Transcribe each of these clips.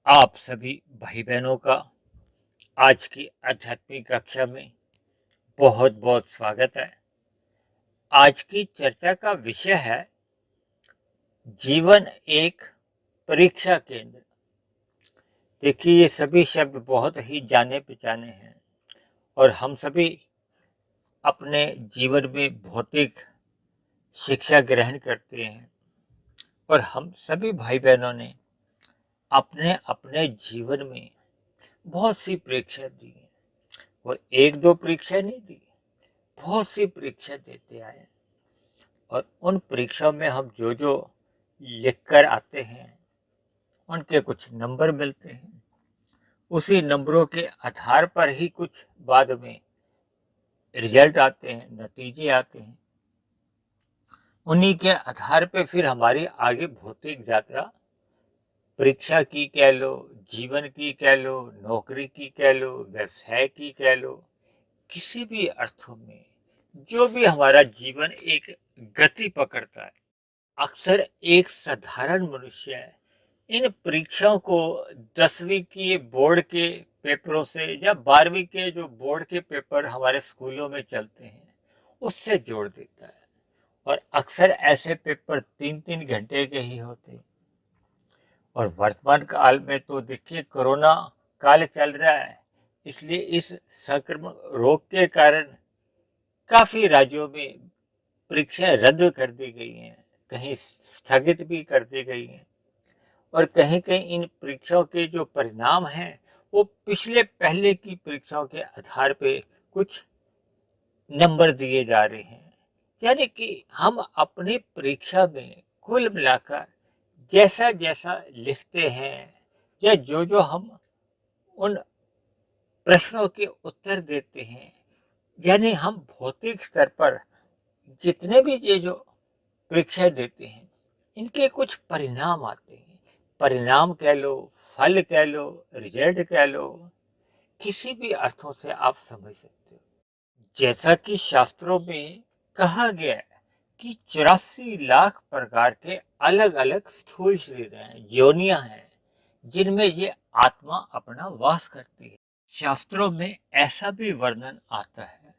आप सभी भाई बहनों का आज की आध्यात्मिक कक्षा में बहुत बहुत स्वागत है। आज की चर्चा का विषय है जीवन एक परीक्षा केंद्र। देखिए, ये सभी शब्द बहुत ही जाने पहचाने हैं और हम सभी अपने जीवन में भौतिक शिक्षा ग्रहण करते हैं और हम सभी भाई बहनों ने अपने अपने जीवन में बहुत सी परीक्षा दी है। वो एक दो परीक्षा नहीं दी, बहुत सी परीक्षा देते आए और उन परीक्षाओं में हम जो जो लिख कर आते हैं उनके कुछ नंबर मिलते हैं। उसी नंबरों के आधार पर ही कुछ बाद में रिजल्ट आते हैं, नतीजे आते हैं। उन्हीं के आधार पे फिर हमारी आगे भौतिक यात्रा, परीक्षा की कह लो, जीवन की कह लो, नौकरी की कह लो, व्यवसाय की कह लो, किसी भी अर्थों में जो भी हमारा जीवन एक गति पकड़ता है, अक्सर एक साधारण मनुष्य इन परीक्षाओं को 10वीं की बोर्ड के पेपरों से या 12वीं के जो बोर्ड के पेपर हमारे स्कूलों में चलते हैं उससे जोड़ देता है। और अक्सर ऐसे पेपर 3-3 घंटे के ही होते हैं। और वर्तमान काल में तो देखिए, कोरोना काल चल रहा है, इसलिए इस संक्रमण रोग के कारण काफी राज्यों में परीक्षाएं रद्द कर दी गई हैं, कहीं स्थगित भी कर दी गई हैं और कहीं कहीं इन परीक्षाओं के जो परिणाम हैं वो पिछले पहले की परीक्षाओं के आधार पे कुछ नंबर दिए जा रहे हैं। यानी कि हम अपनी परीक्षा में कुल मिलाकर जैसा जैसा लिखते हैं या जो जो हम उन प्रश्नों के उत्तर देते हैं, यानी हम भौतिक स्तर पर जितने भी ये जो परीक्षा देते हैं इनके कुछ परिणाम आते हैं। परिणाम कह लो, फल कह लो, रिजल्ट कह लो, किसी भी अर्थों से आप समझ सकते हो। जैसा कि शास्त्रों में कहा गया है कि 84 लाख प्रकार के अलग अलग स्थूल शरीर हैं, योनियां हैं, जिनमें ये आत्मा अपना वास करती है। शास्त्रों में ऐसा भी वर्णन आता है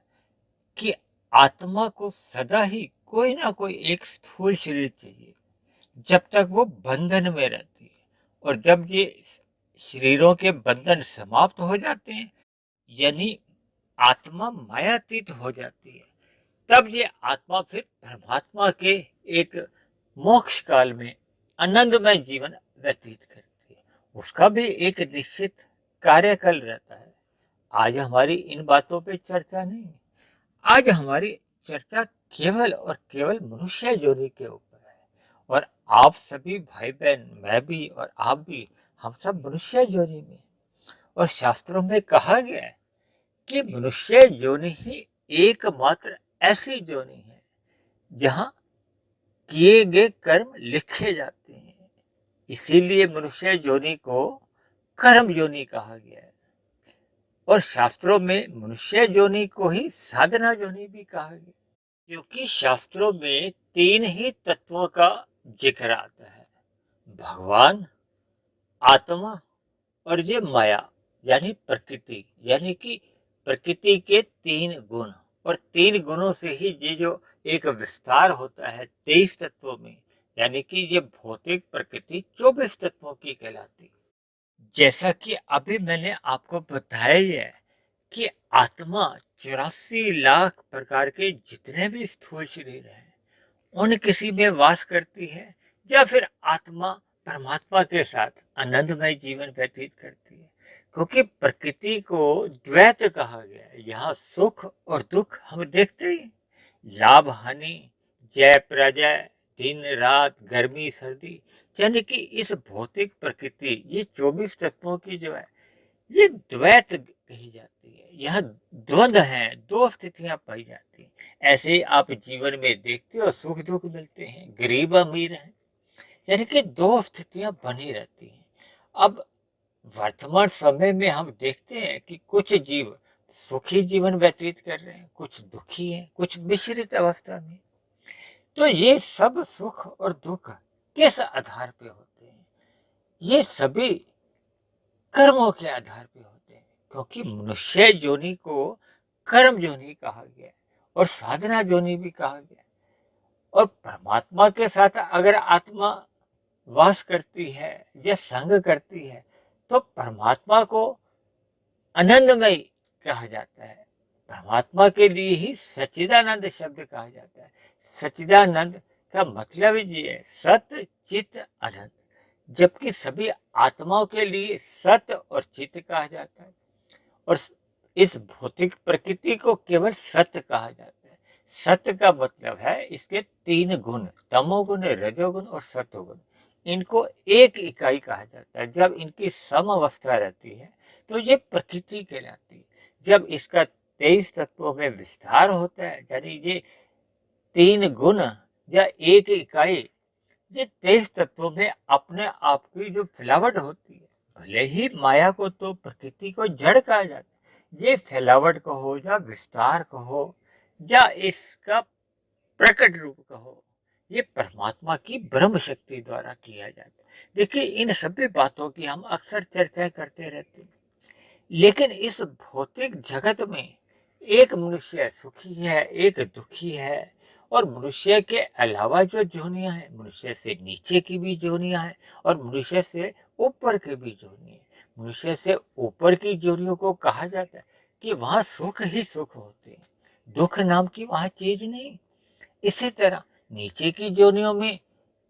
कि आत्मा को सदा ही कोई ना कोई एक स्थूल शरीर चाहिए जब तक वो बंधन में रहती है, और जब ये शरीरों के बंधन समाप्त हो जाते हैं, यानी आत्मा मायातीत हो जाती है, तब ये आत्मा फिर परमात्मा के एक मोक्ष काल में आनंदमय जीवन व्यतीत करती है। उसका भी एक निश्चित कार्यकाल रहता है। आज हमारी इन बातों पे चर्चा नहीं है। आज हमारी चर्चा केवल और केवल मनुष्य योनि के ऊपर है। और आप सभी भाई बहन, मैं भी और आप भी, हम सब मनुष्य योनि में। और शास्त्रों में कहा गया है कि मनुष्य योनि ही एकमात्र ऐसी योनि है जहां किए गए कर्म लिखे जाते हैं। इसीलिए मनुष्य योनि को कर्म योनि कहा गया है। और शास्त्रों में मनुष्य योनि को ही साधना योनि भी कहा गया, क्योंकि शास्त्रों में 3 ही तत्वों का जिक्र आता है: भगवान, आत्मा और ये माया, यानी प्रकृति। यानी कि प्रकृति के 3 गुण, और 3 गुणों से ही ये जो एक विस्तार होता है 23 तत्वों में, यानी कि ये भौतिक प्रकृति 24 तत्वों की कहलाती है। जैसा कि अभी मैंने आपको बताया ही है कि आत्मा 84 लाख प्रकार के जितने भी स्थूल शरीर हैं उन किसी में वास करती है, या फिर आत्मा परमात्मा के साथ आनंदमय जीवन व्यतीत करती है। क्योंकि प्रकृति को द्वैत कहा गया है। यहाँ सुख और दुख हम देखते ही, लाभ हानि, जय पराजय, दिन रात, गर्मी सर्दी, यानी कि इस भौतिक प्रकृति, ये 24 तत्वों की जो है ये द्वैत कही जाती है। यह द्वंद्व है, दो स्थितियां पाई जाती हैं। ऐसे ही आप जीवन में देखते हो, सुख दुख मिलते हैं, गरीब अमीर है, यानी कि दो स्थितियां बनी रहती हैं। अब वर्तमान समय में हम देखते हैं कि कुछ जीव सुखी जीवन व्यतीत कर रहे हैं, कुछ दुखी हैं, कुछ मिश्रित अवस्था में। तो ये सब सुख और दुख किस आधार पे होते हैं? ये सभी कर्मों के आधार पे होते हैं, क्योंकि मनुष्य योनि को कर्म योनि कहा गया है और साधना योनि भी कहा गया है। और परमात्मा के साथ अगर आत्मा वास करती है या संग करती है तो परमात्मा को आनंदमय कहा जाता है। परमात्मा के लिए ही सच्चिदानंद शब्द कहा जाता है। सच्चिदानंद का मतलब ही ये है, सत चित आनंद। जबकि सभी आत्माओं के लिए सत और चित कहा जाता है और इस भौतिक प्रकृति को केवल सत्य कहा जाता है। सत्य का मतलब है इसके 3 गुण, तमोगुण, रजोगुण और सत्वगुण। इनको एक इकाई कहा जाता है। जब इनकी सम अवस्था रहती है तो ये प्रकृति कहलाती है। जब इसका 23 तत्वों में विस्तार होता है, यानी ये 3 गुण या एक इकाई, ये 23 तत्वों में अपने आप की जो फैलावट होती है, भले ही माया को तो प्रकृति को जड़ कहा जाता है, ये फैलावट कहो या विस्तार कहो या इसका प्रकट रूप कहो, ये परमात्मा की ब्रह्म शक्ति द्वारा किया जाता है। देखिए, इन सभी बातों की हम अक्सर चर्चा करते रहते हैं, लेकिन इस भौतिक जगत में एक मनुष्य सुखी है, एक दुखी है। और मनुष्य के अलावा जो जोनियां हैं, मनुष्य से नीचे की भी जोनियां हैं और मनुष्य से ऊपर की भी जोनियां हैं। मनुष्य से ऊपर की जोनियों को कहा जाता है कि वहां सुख ही सुख होते हैं, दुख नाम की वहां चीज नहीं। इसी तरह नीचे की जोनियों में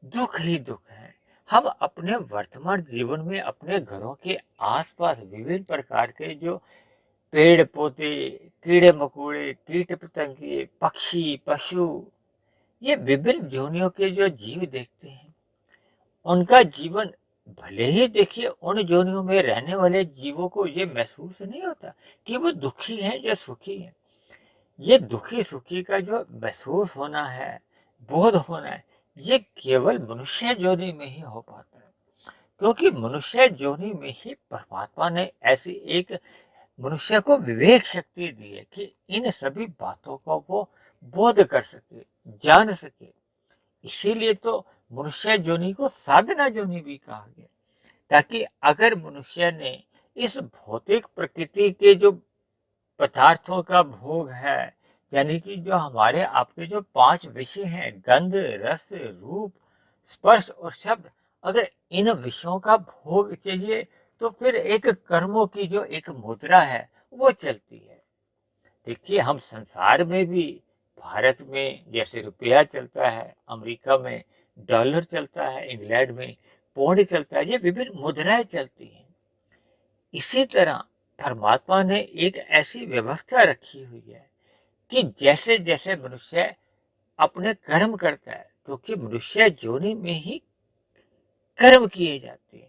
दुख ही दुख है। हम अपने वर्तमान जीवन में अपने घरों के आसपास विभिन्न प्रकार के जो पेड़ पौधे, कीड़े मकोड़े, कीट पतंगे, पक्षी, पशु, ये विभिन्न जोनियों के जो जीव देखते हैं, उनका जीवन भले ही देखिए उन जोनियों में रहने वाले जीवों को ये महसूस नहीं होता कि वो दुखी हैं या सुखी हैं। ये दुखी सुखी का जो महसूस होना है, बोध होना है, ये केवल मनुष्य जोनि में ही हो पाता है। क्योंकि मनुष्य जोनि में ही परमात्मा ने ऐसी एक मनुष्य को विवेक शक्ति दी है कि इन सभी बातों को वो बोध कर सके, जान सके। इसीलिए तो मनुष्य जोनि को साधना जोनि भी कहा गया, ताकि अगर मनुष्य ने इस भौतिक प्रकृति के जो पदार्थों का भोग है, यानी कि जो हमारे आपके जो 5 विषय हैं, गंध, रस, रूप, स्पर्श और शब्द, अगर इन विषयों का भोग चाहिए तो फिर एक कर्मों की जो एक मुद्रा है वो चलती है। देखिए, हम संसार में भी, भारत में जैसे रुपया चलता है, अमेरिका में डॉलर चलता है, इंग्लैंड में पौंड चलता है, ये विभिन्न मुद्राएं चलती हैं। इसी तरह परमात्मा ने एक ऐसी व्यवस्था रखी हुई है कि जैसे जैसे मनुष्य अपने कर्म करता है, क्योंकि मनुष्य योनि में ही कर्म किए जाते हैं।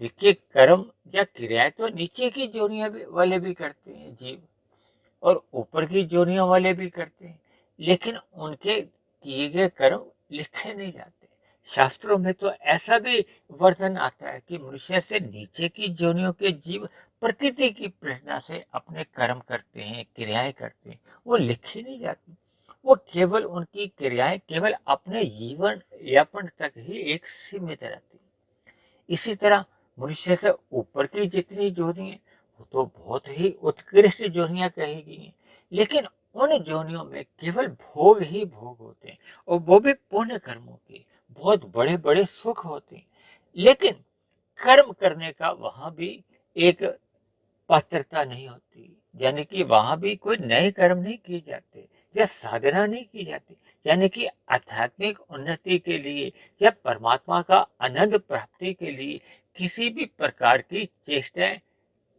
देखिए, कर्म या क्रियाएं तो नीचे की योनियां वाले भी करते हैं जीव, और ऊपर की जोनियों वाले भी करते हैं, लेकिन उनके किए गए कर्म लिखे नहीं जाते। शास्त्रों में तो ऐसा भी वर्णन आता है कि मनुष्य से नीचे की जोनियों के जीव प्रकृति की प्रेरणा से अपने कर्म करते हैं, क्रियाएं करते हैं, वो लिखी नहीं जाती। वो केवल उनकी क्रियाएं केवल अपने जीवन यापन तक ही एक सीमित रहती है। इसी तरह मनुष्य से ऊपर की जितनी जोनियां, वो तो बहुत ही उत्कृष्ट जोनियां कही गई हैं, लेकिन उन जोनियों में केवल भोग ही भोग होते हैं, और वो भी पुण्य कर्मों के बहुत बड़े बड़े सुख होते हैं। लेकिन कर्म करने का वहां भी एक पात्रता नहीं होती, यानी कि वहां भी कोई नए कर्म नहीं किए जाते या साधना नहीं की जाती, यानी कि आध्यात्मिक उन्नति के लिए या परमात्मा का आनंद प्राप्ति के लिए किसी भी प्रकार की चेष्टाएं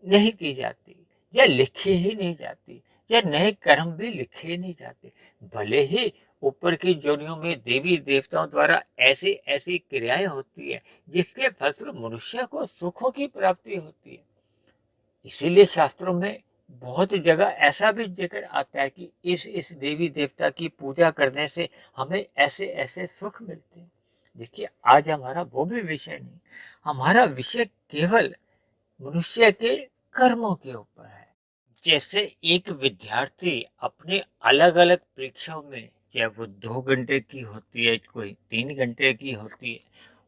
नहीं की जाती या लिखी ही नहीं जाती, या नए कर्म भी लिखे नहीं जाते। भले ही ऊपर की जोनियों में देवी देवताओं द्वारा ऐसी ऐसी क्रियाएं होती है जिसके फलस्वरूप मनुष्य को सुखों की प्राप्ति होती है। इसीलिए शास्त्रों में बहुत जगह ऐसा भी जिक्र आता है कि इस देवी देवता की पूजा करने से हमें ऐसे ऐसे सुख मिलते हैं। देखिए, आज हमारा वो भी विषय नहीं, हमारा विषय केवल मनुष्य के कर्मों के ऊपर है। जैसे एक विद्यार्थी अपने अलग अलग परीक्षाओं में, चाहे वो 2 घंटे की होती है, कोई 3 घंटे की होती है,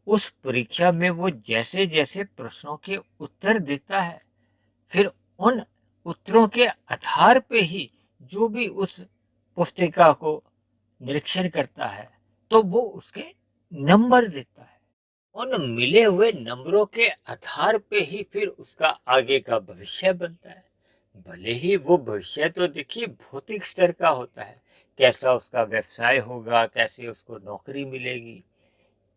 उस परीक्षा में वो जैसे जैसे प्रश्नों के उत्तर देता है, फिर उन उत्तरों के आधार पे ही जो भी उस पुस्तिका को निरीक्षण करता है, तो वो उसके नंबर देता है। उन मिले हुए नंबरों के आधार पे ही फिर उसका आगे का भविष्य बनता है। भले ही वो भविष्य तो देखिए भौतिक स्तर का होता है, कैसा उसका व्यवसाय होगा, कैसे उसको नौकरी मिलेगी,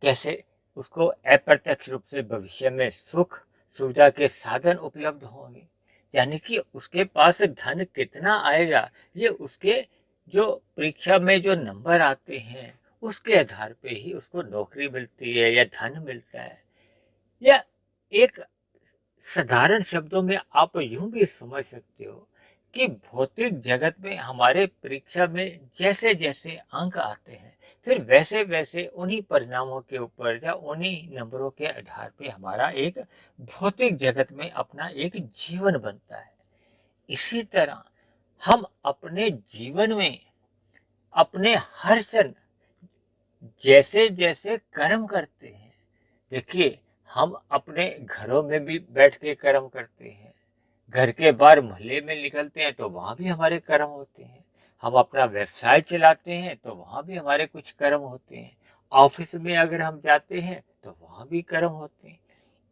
कैसे उसको अप्रत्यक्ष रूप से भविष्य में सुख सुविधा के साधन उपलब्ध होंगे, यानी कि उसके पास धन कितना आएगा, ये उसके जो परीक्षा में जो नंबर आते हैं उसके आधार पे ही उसको नौकरी मिलती है या धन मिलता है। या एक साधारण शब्दों में आप यूं भी समझ सकते हो कि भौतिक जगत में हमारे परीक्षा में जैसे जैसे अंक आते हैं, फिर वैसे वैसे उन्हीं परिणामों के ऊपर या उन्हीं नंबरों के आधार पे हमारा एक भौतिक जगत में अपना एक जीवन बनता है। इसी तरह हम अपने जीवन में अपने हर क्षण जैसे जैसे कर्म करते हैं, देखिए हम अपने घरों में भी बैठ के कर्म करते हैं, घर के बाहर मोहल्ले में निकलते हैं तो वहाँ भी हमारे कर्म होते हैं, हम अपना व्यवसाय चलाते हैं तो वहाँ भी हमारे कुछ कर्म होते हैं, ऑफिस में अगर हम जाते हैं तो वहाँ भी कर्म होते हैं।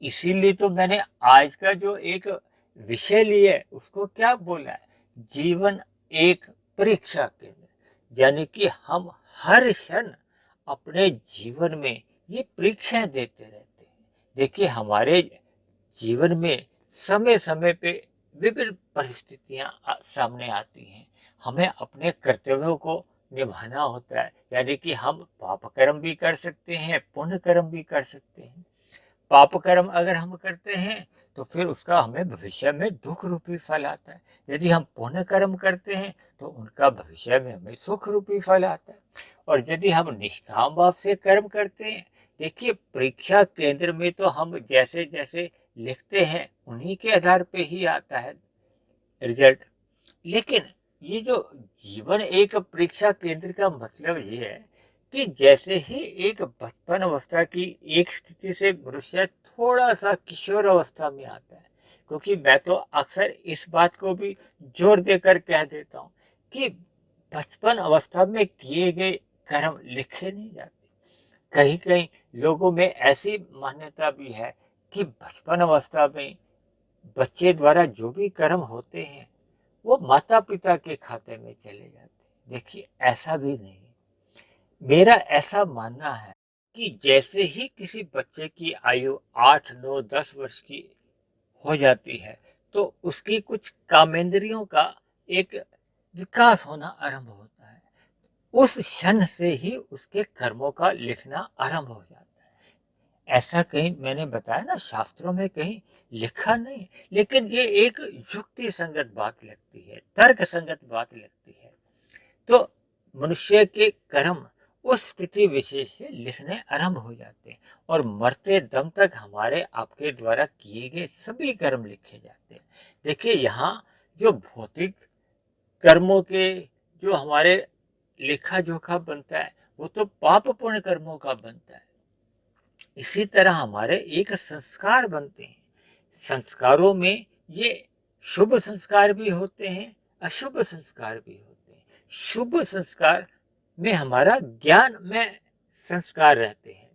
इसीलिए तो मैंने आज का जो एक विषय लिया है उसको क्या बोला है, जीवन एक परीक्षा केंद्र, यानी कि हम हर क्षण अपने जीवन में ये परीक्षाएं देते रहते हैं। देखिए हमारे जीवन में समय समय पे विभिन्न परिस्थितियां सामने आती हैं, हमें अपने कर्तव्यों को निभाना होता है, यानी कि हम पाप कर्म भी कर सकते हैं, पुण्य कर्म भी कर सकते हैं। पाप कर्म अगर हम करते हैं तो फिर उसका हमें भविष्य में दुख रूपी फल आता है, यदि हम पुण्य कर्म करते हैं तो उनका भविष्य में हमें सुख रूपी फल आता है। और यदि हम निष्काम भाव से कर्म करते हैं, देखिए परीक्षा केंद्र में तो हम जैसे जैसे लिखते हैं उन्हीं के आधार पे ही आता है रिजल्ट। लेकिन ये जो जीवन एक परीक्षा केंद्र का मतलब ये है कि जैसे ही एक बचपन अवस्था की एक स्थिति से मनुष्य थोड़ा सा किशोर अवस्था में आता है, क्योंकि मैं तो अक्सर इस बात को भी जोर देकर कह देता हूँ कि बचपन अवस्था में किए गए कर्म लिखे नहीं जाते। कहीं कहीं लोगों में ऐसी मान्यता भी है कि बचपन अवस्था में बच्चे द्वारा जो भी कर्म होते हैं वो माता पिता के खाते में चले जाते हैं। देखिए ऐसा भी नहीं है। मेरा ऐसा मानना है कि जैसे ही किसी बच्चे की आयु 8, 9, 10 वर्ष की हो जाती है तो उसकी कुछ कामेंद्रियों का एक विकास होना आरंभ होता है। उस क्षण से ही उसके कर्मों का लिखना आरंभ हो जाता है। ऐसा कहीं मैंने बताया ना, शास्त्रों में कहीं लिखा नहीं, लेकिन ये एक युक्ति संगत बात लगती है, तर्क संगत बात लगती है। तो मनुष्य के कर्म उस स्थिति विशेष से लिखने आरंभ हो जाते हैं और मरते दम तक हमारे आपके द्वारा किए गए सभी कर्म लिखे जाते हैं। देखिए यहाँ जो भौतिक कर्मों के जो हमारे लेखा जोखा बनता है वो तो पाप पुण्य कर्मों का बनता है। इसी तरह हमारे एक संस्कार बनते हैं, संस्कारों में ये शुभ संस्कार भी होते हैं, अशुभ संस्कार भी होते हैं। शुभ संस्कार में हमारा ज्ञान में संस्कार रहते हैं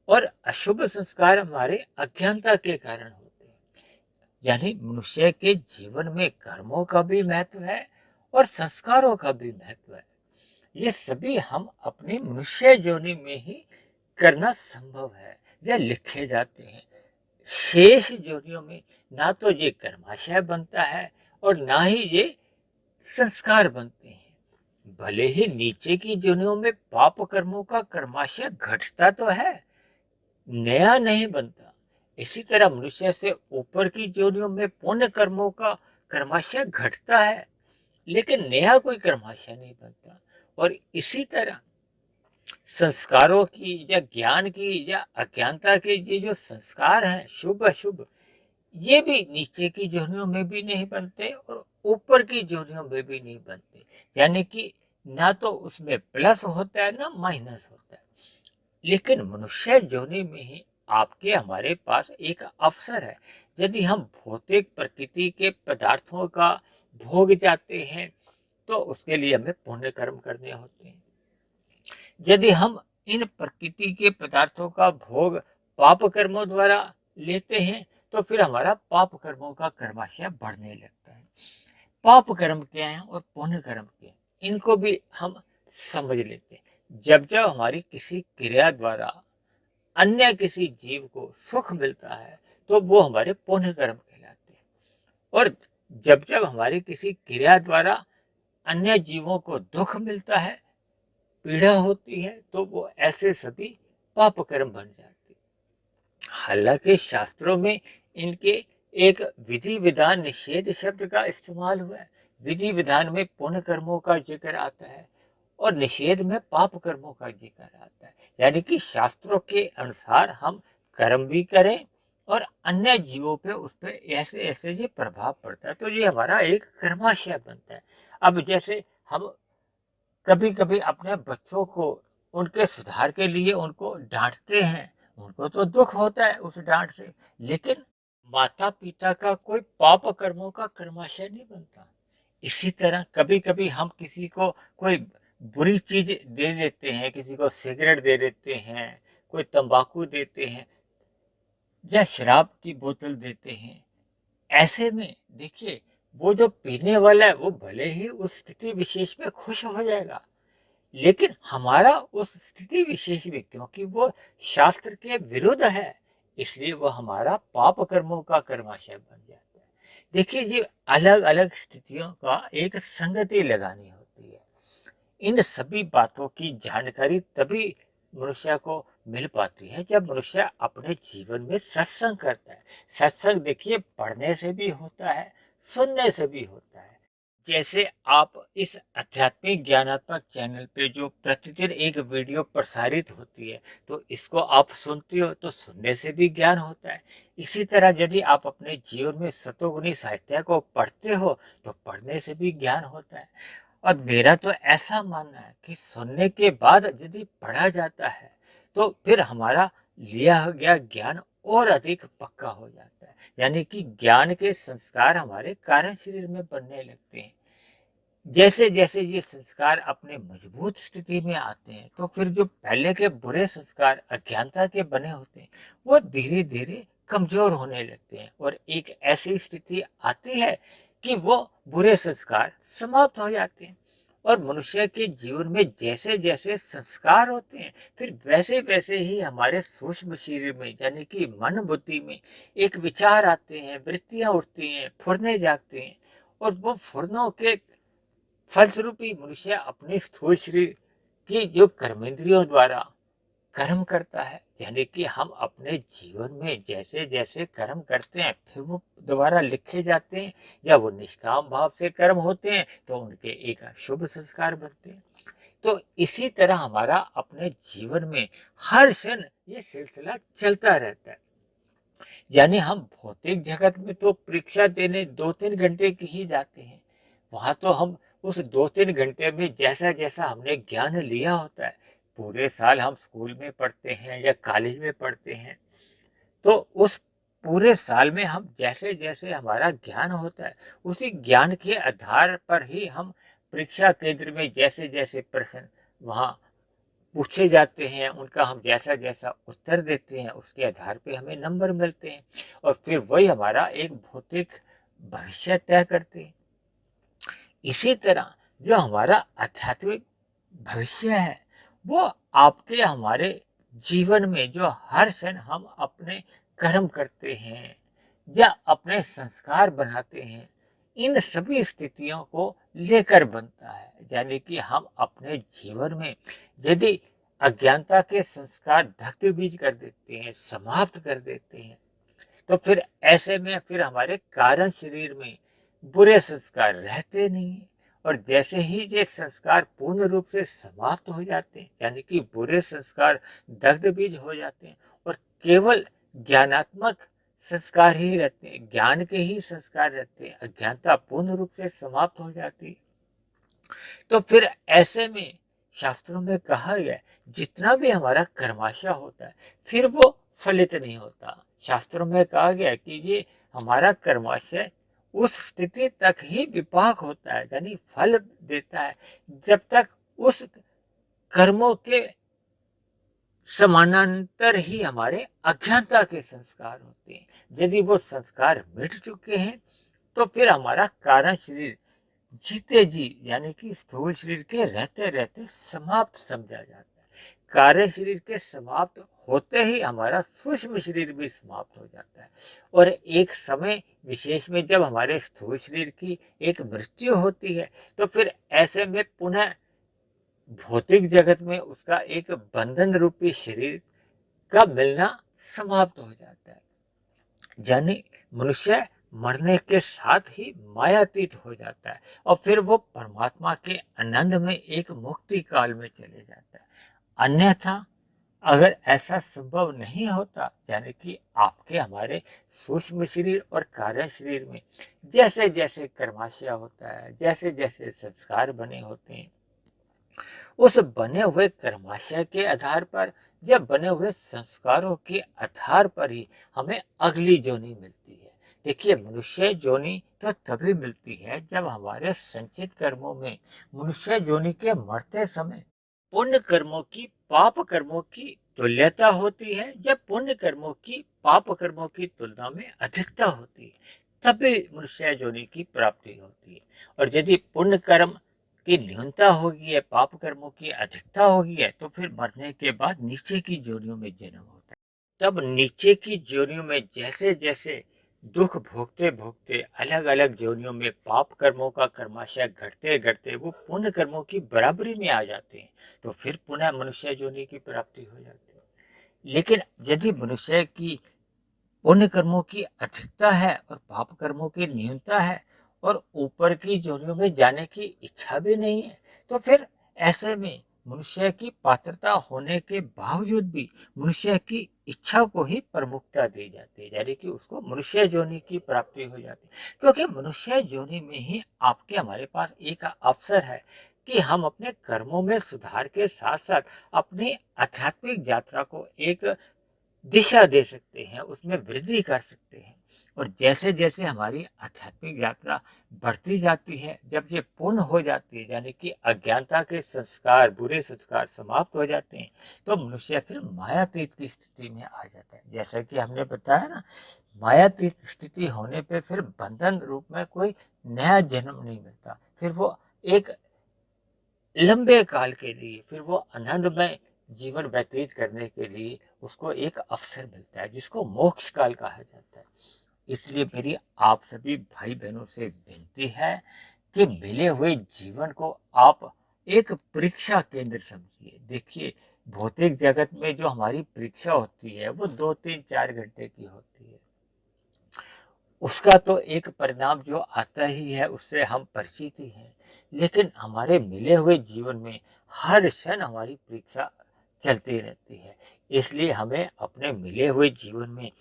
और अशुभ संस्कार हमारे अज्ञानता के कारण होते हैं। यानी मनुष्य के जीवन में कर्मों का भी महत्व है और संस्कारों का भी महत्व है। ये सभी हम अपनी मनुष्य योनि में ही करना संभव है या लिखे जाते हैं। शेष योनियों में ना तो ये कर्माशय बनता है और ना ही ये संस्कार बनते हैं। भले ही नीचे की योनियों में पाप कर्मों का कर्माशय घटता तो है, नया नहीं बनता। इसी तरह मनुष्य से ऊपर की योनियों में पुण्य कर्मों का कर्माशय घटता है, लेकिन नया कोई कर्माशय नहीं बनता। और इसी तरह संस्कारों की या ज्ञान की या अज्ञानता के ये जो संस्कार हैं शुभ अशुभ, ये भी नीचे की जोनियों में भी नहीं बनते और ऊपर की जोनियों में भी नहीं बनते। यानी कि ना तो उसमें प्लस होता है ना माइनस होता है। लेकिन मनुष्य योनि में ही आपके हमारे पास एक अवसर है। यदि हम भौतिक प्रकृति के पदार्थों का भोग जाते हैं तो उसके लिए हमें पुण्य कर्म करने होते हैं। यदि हम इन प्रकृति के पदार्थों का भोग पाप कर्मों द्वारा लेते हैं तो फिर हमारा पाप कर्मों का कर्माशय बढ़ने लगता है। पाप कर्म क्या है और पुण्य कर्म क्या है, इनको भी हम समझ लेते हैं। जब जब हमारी किसी क्रिया द्वारा अन्य किसी जीव को सुख मिलता है तो वो हमारे पुण्य कर्म कहलाते हैं। और जब जब हमारी किसी क्रिया द्वारा अन्य जीवों को दुख मिलता है, पीड़ा होती है, तो वो ऐसे सभी पाप कर्म बन जाते हैं। हालांकि शास्त्रों में इनके एक विधि विधान निषेध शब्द का इस्तेमाल हुआ है। विधि विधान में पुण्य कर्मों का जिक्र आता है और निषेध में पाप कर्मों का जिक्र आता है। यानी कि शास्त्रों के अनुसार हम कर्म भी करें और अन्य जीवों पे उस पे ऐसे ऐसे ये प्रभाव पड़ता है, तो ये हमारा एक कर्माशय बनता है। अब जैसे हम कभी कभी अपने बच्चों को उनके सुधार के लिए उनको डांटते हैं, उनको तो दुख होता है उस डांट से, लेकिन माता पिता का कोई पाप कर्मों का कर्माशय नहीं बनता। इसी तरह कभी कभी हम किसी को कोई बुरी चीज दे देते हैं, किसी को सिगरेट दे देते हैं, कोई तंबाकू देते हैं या शराब की बोतल देते हैं। ऐसे में देखिए, वो जो पीने वाला है वो भले ही उस स्थिति विशेष में खुश हो जाएगा, लेकिन हमारा उस स्थिति विशेष में, क्योंकि वो शास्त्र के विरुद्ध है, इसलिए वो हमारा पाप कर्मों का कर्माशय बन जाता है। देखिए, ये अलग अलग स्थितियों का एक संगति लगानी होती है। इन सभी बातों की जानकारी तभी मनुष्य को मिल पाती है जब मनुष्य अपने जीवन में सत्संग करता है। सत्संग देखिए पढ़ने से भी होता है, सुनने से भी होता है। जैसे आप इस आध्यात्मिक ज्ञानात्मक चैनल पे जो प्रतिदिन एक वीडियो प्रसारित होती है, तो इसको आप सुनते हो तो सुनने से भी ज्ञान होता है। इसी तरह यदि आप अपने जीवन में सतोगुणी साहित्य को पढ़ते हो तो पढ़ने से भी ज्ञान होता है। और मेरा तो ऐसा मानना है कि सुनने के बाद यदि पढ़ा जाता है तो फिर हमारा लिया गया ज्ञान और अधिक पक्का हो जाता है। यानी कि ज्ञान के संस्कार हमारे कार्य शरीर में बनने लगते हैं। जैसे जैसे ये संस्कार अपने मजबूत स्थिति में आते हैं तो फिर जो पहले के बुरे संस्कार अज्ञानता के बने होते हैं वो धीरे धीरे कमजोर होने लगते हैं और एक ऐसी स्थिति आती है कि वो बुरे संस्कार समाप्त हो जाते हैं। और मनुष्य के जीवन में जैसे जैसे संस्कार होते हैं फिर वैसे वैसे ही हमारे सूक्ष्म शरीर में, यानी कि मन बुद्धि में एक विचार आते हैं, वृत्तियां उठती हैं, फुरने जागते हैं। और वो फुरनों के फलस्वरूपी मनुष्य अपने स्थूल शरीर की जो कर्मेंद्रियों द्वारा कर्म करता है। यानी कि हम अपने जीवन में जैसे जैसे कर्म करते हैं फिर वो दोबारा लिखे जाते हैं, या वो निष्काम भाव से कर्म होते हैं तो उनके एक शुभ संस्कार बनते हैं। तो इसी तरह हमारा अपने जीवन में हर क्षण ये सिलसिला चलता रहता है। यानी हम भौतिक जगत में तो परीक्षा देने 2-3 घंटे की ही जाते हैं। वहां तो हम उस 2-3 घंटे में जैसा जैसा हमने ज्ञान लिया होता है, पूरे साल हम स्कूल में पढ़ते हैं या कॉलेज में पढ़ते हैं, तो उस पूरे साल में हम जैसे जैसे हमारा ज्ञान होता है उसी ज्ञान के आधार पर ही हम परीक्षा केंद्र में जैसे जैसे प्रश्न वहाँ पूछे जाते हैं, उनका हम जैसा जैसा उत्तर देते हैं उसके आधार पे हमें नंबर मिलते हैं और फिर वही हमारा एक भौतिक भविष्य तय करते हैं। इसी तरह जो हमारा आध्यात्मिक भविष्य है वो आपके हमारे जीवन में जो हर क्षण हम अपने कर्म करते हैं या अपने संस्कार बनाते हैं, इन सभी स्थितियों को लेकर बनता है। यानी कि हम अपने जीवन में यदि अज्ञानता के संस्कार दग्ध बीज कर देते हैं, समाप्त कर देते हैं, तो फिर ऐसे में फिर हमारे कारण शरीर में बुरे संस्कार रहते नहीं हैं। और जैसे ही ये संस्कार पूर्ण रूप से समाप्त हो जाते हैं, यानी कि बुरे संस्कार दग्ध बीज हो जाते हैं और केवल ज्ञानात्मक संस्कार ही रहते हैं, ज्ञान के ही संस्कार रहते हैं, अज्ञानता पूर्ण रूप से समाप्त हो जाती है, तो फिर ऐसे में शास्त्रों में कहा गया है, जितना भी हमारा कर्माशय होता है फिर वो फलित नहीं होता। शास्त्रों में कहा गया है कि ये हमारा कर्माशय उस स्थिति तक ही विपाक होता है, यानी फल देता है, जब तक उस कर्मों के समानांतर ही हमारे अज्ञानता के संस्कार होते हैं। यदि वो संस्कार मिट चुके हैं तो फिर हमारा कारण शरीर जीते जी यानी कि स्थूल शरीर के रहते रहते समाप्त समझा जाता है। कार्य शरीर के समाप्त होते ही हमारा सूक्ष्म शरीर भी समाप्त हो जाता है, और एक समय विशेष में जब हमारे स्थूल शरीर की एक मृत्यु होती है तो फिर ऐसे में पुनः भौतिक जगत में उसका एक बंधन रूपी शरीर का मिलना समाप्त हो जाता है, यानी मनुष्य मरने के साथ ही मायातीत हो जाता है और फिर वो परमात्मा के आनंद में एक मुक्ति काल में चले जाता है। अन्यथा अगर ऐसा संभव नहीं होता, यानी कि आपके हमारे सूक्ष्म शरीर और कार्य शरीर में जैसे जैसे कर्माशय होता है, जैसे जैसे संस्कार बने होते हैं, उस बने हुए कर्माशय के आधार पर या बने हुए संस्कारों के आधार पर ही हमें अगली जोनी मिलती है। देखिए, मनुष्य जोनी तो तभी मिलती है जब हमारे संचित कर्मों में मनुष्य जोनी के मरते समय पुण्य कर्मों की पाप कर्मों की तुल्यता होती है, या पुण्य कर्मों की पाप कर्मों की तुलना में अधिकता होती है, तभी मनुष्य जोनी की प्राप्ति होती है। और यदि पुण्य कर्म की न्यूनता होगी है, पाप कर्मों की अधिकता होगी है, तो फिर मरने के बाद नीचे की जोनियों में जन्म होता है। तब नीचे की जोनियों में जैसे जैसे दुख भोगते भोगते अलग अलग जोनियों में पाप कर्मों का कर्माशय घटते घटते वो पुण्य कर्मों की बराबरी में आ जाते हैं, तो फिर पुनः मनुष्य जोनि की प्राप्ति हो जाती है। लेकिन यदि मनुष्य की पुण्य कर्मों की अधिकता है और पाप कर्मों की न्यूनता है और ऊपर की जोनियों में जाने की इच्छा भी नहीं है, तो फिर ऐसे में मनुष्य की पात्रता होने के बावजूद भी मनुष्य की इच्छा को ही प्रमुखता दी जाती है, यानी कि उसको मनुष्य जोनि की प्राप्ति हो जाती है, क्योंकि मनुष्य जोनि में ही आपके हमारे पास एक अवसर है कि हम अपने कर्मों में सुधार के साथ साथ अपनी आध्यात्मिक यात्रा को एक दिशा दे सकते हैं, उसमें वृद्धि कर सकते हैं। और जैसे जैसे हमारी आध्यात्मिक यात्रा बढ़ती जाती है, जब ये पूर्ण हो जाती है, यानी कि अज्ञानता के संस्कार, बुरे संस्कार समाप्त हो जाते हैं, तो मनुष्य फिर मायातीत की स्थिति में आ जाता है। जैसा कि हमने बताया ना, मायातीत स्थिति होने पे फिर बंधन रूप में कोई नया जन्म नहीं मिलता, फिर वो एक लंबे काल के लिए फिर वो आनंदमय जीवन व्यतीत करने के लिए उसको एक अवसर मिलता है, जिसको मोक्ष काल कहा जाता है। इसलिए मेरी आप सभी भाई बहनों से विनती है कि मिले हुए जीवन को आप एक परीक्षा केंद्र समझिए। देखिए, भौतिक जगत में जो हमारी परीक्षा होती है वो 2 3 4 घंटे की होती है, उसका तो एक परिणाम जो आता ही है उससे हम परिचित ही हैं। लेकिन हमारे मिले हुए जीवन में हर क्षण हमारी परीक्षा चलती रहती है। इसलिए हमें अपने मिले हुए जीवन में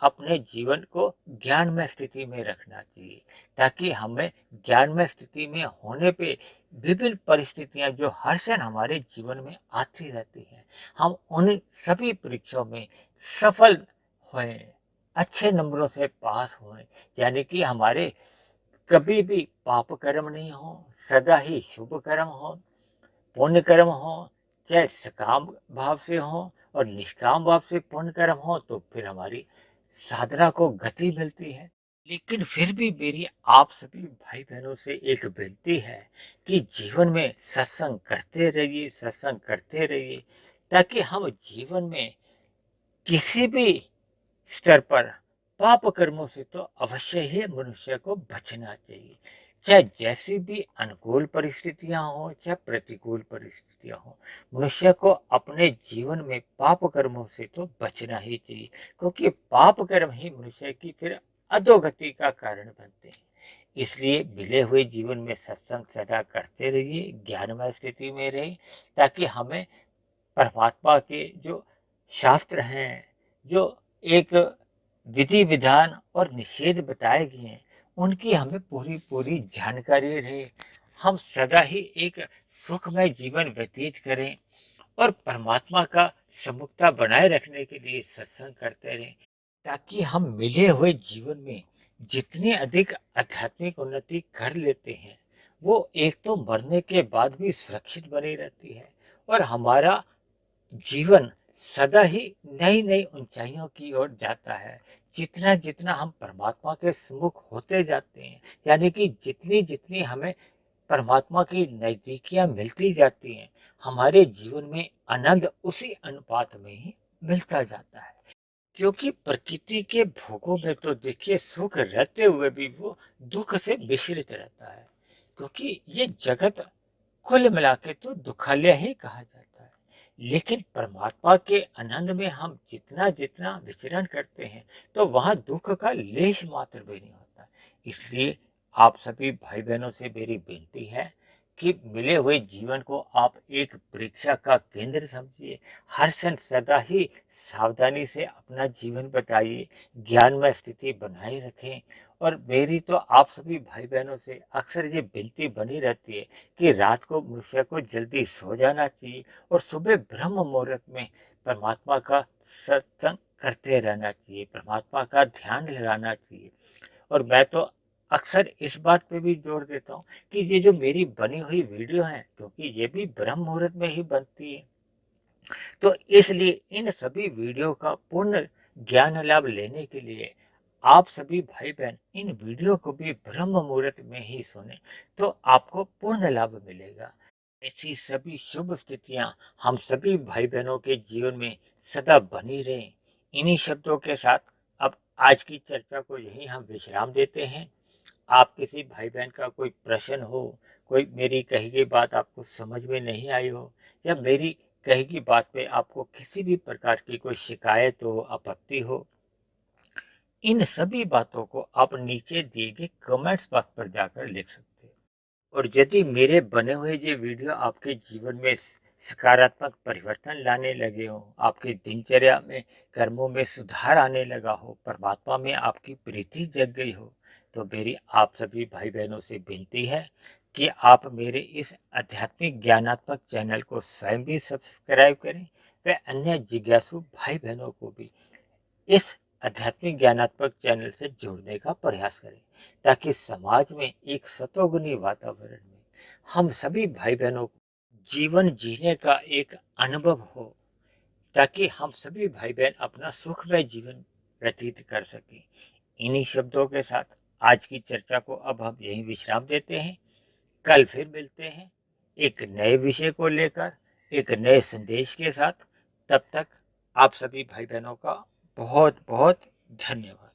अपने जीवन को ज्ञानमय स्थिति में रखना चाहिए, ताकि हमें ज्ञानमय स्थिति में होने पे विभिन्न परिस्थितियां जो हर क्षण हमारे जीवन में आती रहती हैं, हम उन सभी परीक्षाओं में सफल हों, अच्छे नंबरों से पास हुए, यानी कि हमारे कभी भी पाप कर्म नहीं हो, सदा ही शुभ कर्म हो, पुण्य कर्म हो, चाहे सकाम भाव से हो और निष्काम भाव से पुण्य कर्म हो, तो फिर हमारी साधना को गति मिलती है। लेकिन फिर भी मेरी आप सभी भाई बहनों से एक विनती है कि जीवन में सत्संग करते रहिए, सत्संग करते रहिए, ताकि हम जीवन में किसी भी स्तर पर पाप कर्मों से तो अवश्य ही मनुष्य को बचना चाहिए, चाहे जैसी भी अनुकूल परिस्थितियां हो चाहे प्रतिकूल परिस्थितियां हो, मनुष्य को अपने जीवन में पाप कर्मों से तो बचना ही चाहिए, क्योंकि पाप कर्म ही मनुष्य की फिर अधोगति का कारण बनते हैं। इसलिए मिले हुए जीवन में सत्संग सदा करते रहिए, ज्ञानमय स्थिति में रहिए, ताकि हमें परमात्मा के जो शास्त्र हैं, जो एक विधि विधान और निषेध बताए गए हैं, उनकी हमें पूरी पूरी जानकारी रहे, हम सदा ही एक सुखमय जीवन व्यतीत करें और परमात्मा का सम्मुखता बनाए रखने के लिए सत्संग करते रहें, ताकि हम मिले हुए जीवन में जितनी अधिक आध्यात्मिक उन्नति कर लेते हैं वो एक तो मरने के बाद भी सुरक्षित बनी रहती है और हमारा जीवन सदा ही नई नई ऊंचाइयों की ओर जाता है। जितना जितना हम परमात्मा के सम्मुख होते जाते हैं, यानी कि जितनी जितनी हमें परमात्मा की नज़दीकियाँ मिलती जाती हैं, हमारे जीवन में आनंद उसी अनुपात में ही मिलता जाता है। क्योंकि प्रकृति के भोगों में तो देखिए सुख रहते हुए भी वो दुख से मिश्रित रहता है, क्योंकि ये जगत कुल मिला के तो दुखालय ही कहा जाता है। लेकिन परमात्मा के आनंद में हम जितना जितना विचरण करते हैं तो वहाँ दुख का लेश मात्र भी नहीं होता। इसलिए आप सभी भाई बहनों से मेरी विनती है कि मिले हुए जीवन को आप एक परीक्षा का केंद्र समझिए। हर क्षण सदा ही सावधानी से अपना जीवन बताइए, ज्ञान में स्थिति बनाए रखें। और मेरी तो आप सभी भाई बहनों से अक्सर ये विनती बनी रहती है कि रात को मनुष्य को जल्दी सो जाना चाहिए और सुबह ब्रह्म मुहूर्त में परमात्मा का सत्संग करते रहना चाहिए, परमात्मा का ध्यान लगाना चाहिए। और मैं तो अक्सर इस बात पे भी जोर देता हूँ कि ये जो मेरी बनी हुई वीडियो है, क्योंकि ये भी ब्रह्म मुहूर्त में ही बनती है, तो इसलिए इन सभी वीडियो का पूर्ण ज्ञान लाभ लेने के लिए आप सभी भाई बहन इन वीडियो को भी ब्रह्म मुहूर्त में ही सुने तो आपको पूर्ण लाभ मिलेगा। ऐसी सभी शुभ स्थितियां हम सभी भाई बहनों के जीवन में सदा बनी रहें। इन्हीं शब्दों के साथ अब आज की चर्चा को यहीं हम विश्राम देते हैं। आप किसी भाई बहन का कोई प्रश्न हो, कोई मेरी कही गई बात आपको समझ में नहीं आई हो, या मेरी कही गई बात पे आपको किसी भी प्रकार की कोई शिकायत हो, आपत्ति हो, इन सभी बातों को आप नीचे दिए गए कमेंट्स बॉक्स पर जाकर लिख सकते हैं। और यदि मेरे बने हुए ये वीडियो आपके जीवन में सकारात्मक परिवर्तन लाने लगे हो, आपकी दिनचर्या में कर्मों में सुधार आने लगा हो, परमात्मा में आपकी प्रीति जग गई हो, तो मेरी आप सभी भाई बहनों से विनती है कि आप मेरे इस आध्यात्मिक ज्ञानात्मक चैनल को स्वयं भी सब्सक्राइब करें व अन्य जिज्ञासु भाई बहनों को भी इस आध्यात्मिक ज्ञानात्मक चैनल से जोड़ने का प्रयास करें, ताकि समाज में एक सतोगुनी वातावरण में हम सभी भाई बहनों को जीवन जीने का एक अनुभव हो, ताकि हम सभी भाई बहन अपना सुखमय जीवन व्यतीत कर सकें। इन्हीं शब्दों के साथ आज की चर्चा को अब हम यहीं विश्राम देते हैं। कल फिर मिलते हैं एक नए विषय को लेकर, एक नए संदेश के साथ। तब तक आप सभी भाई बहनों का बहुत बहुत धन्यवाद।